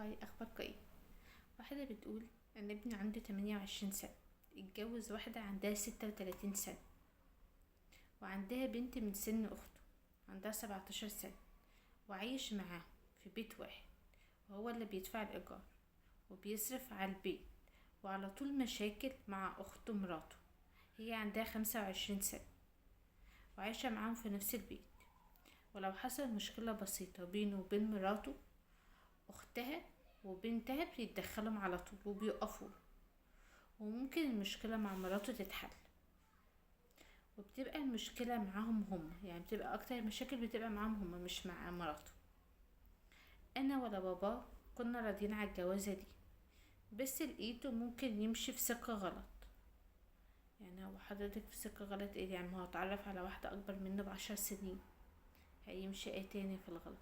هاي اخبارك ايه؟ واحدة بتقول ان ابني عنده 28 سنة، اتجوز واحدة عندها 36 سنة، وعندها بنت من سن اخته عندها 17 سنة، وعايش معاهم في بيت واحد، وهو اللي بيدفع الايجار وبيصرف على البيت، وعلى طول مشاكل مع اخته مراته. هي عندها 25 سنة وعايشة معاهم في نفس البيت، ولو حصل مشكلة بسيطة بينه وبين مراته، اختها وبنتها بيتدخلوا على طول وبيقفوا، وممكن المشكلة مع مراته تتحل، وبتبقى المشكلة معاهم هما، يعني بتبقى اكتر المشاكل بتبقى معاهم هما مش مع مراته. انا ولا بابا كنا راضيين على الجوازة دي، بس لقيته ممكن يمشي في سكة غلط. يعني هو حضرتك في سكة غلط ايه؟ يعني ما هو اتعرف على واحدة اكبر منه ب10 سنين، هيمشي ايه تاني في الغلط؟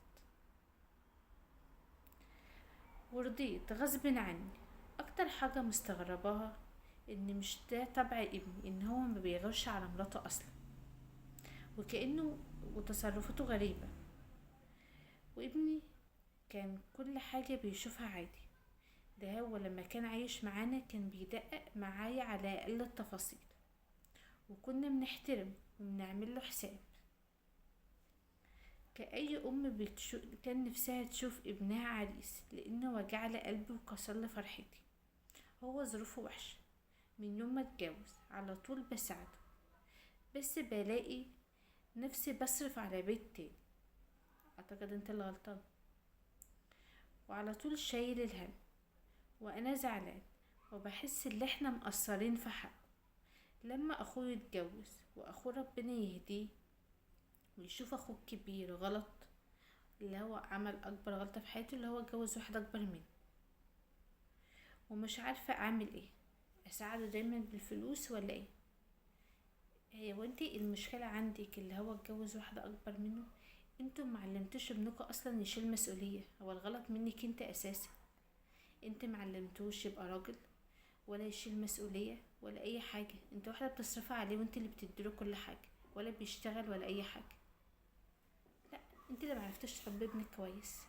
ورضيت غصب عني. اكتر حاجة مستغرباها ان مش ده طبع ابني، ان هو ما بيغيرش على مراته اصلا، وكأنه وتصرفاته غريبة. وابني كان كل حاجة بيشوفها عادي، ده هو لما كان عايش معانا كان بيدقق معايا على اقل التفاصيل، وكنا بنحترم وبنعمل له حساب. كأي كان نفسها تشوف ابنها عريس، لانه وجع لي قلبي وكسر لي فرحتي. هو ظروفه وحشة، من يوم ما اتجوز على طول بساعده، بس بلاقي نفسي بصرف على بيت تاني. اعتقد انت اللي غلطان، وعلى طول شايل الهم، وانا زعلان وبحس ان احنا مقصرين في حقه. لما اخوه يتجوز واخوه ربنا يهديه ويشوف اخوه الكبير غلط، اللي هو عمل اكبر غلطة في حياته، اللي هو اتجوز واحدة اكبر منه، ومش عارفة اعمل ايه، اساعده دايما بالفلوس ولا ايه؟ وانتي المشكلة عندك اللي هو اتجوز واحدة اكبر منه؟ انتوا معلمتوش ابنكم اصلا يشيل مسؤولية، هو الغلط منك انت اساسا. انت معلمتوش يبقى راجل، ولا يشيل مسؤولية ولا اي حاجة. انت واحدة بتصرفي عليه وانت اللي بتديله كل حاجة، ولا بيشتغل ولا اي حاجة. لا، انت اللي معرفتش تربي ابنك كويس،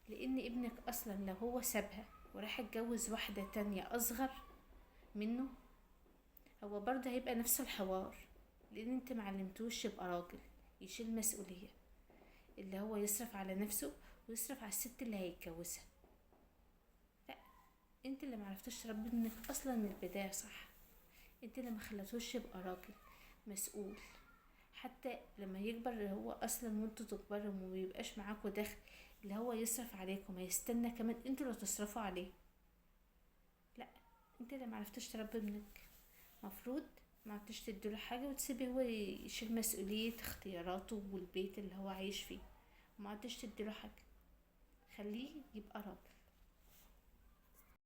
لان ابنك اصلا لو هو سابها وراح اتجوز واحدة تانية اصغر منه، هو برضه هيبقى نفس الحوار، لان انت معلمتوش يبقى راجل يشيل مسؤولية، اللي هو يصرف على نفسه ويصرف على الست اللي هيتجوزها. لا، انت اللي معرفتش تربي ابنك اصلا من البداية صح. انت اللي مخلتوش يبقى راجل مسؤول، حتى لما يكبر هو اصلا وانتوا تكبروا وميبقاش معاكوا دخل اللي هو يصرف عليكم، هيستنى كمان انتوا اللي تصرفوا عليه. لا، انت اللي معرفتش تربي ابنك. مفروض ما عرفتش تديله حاجة وتسيبيه هو يشيل مسؤولية اختياراته والبيت اللي هو عايش فيه، وما عرفتش تديله حاجة. خليه يبقى راجل.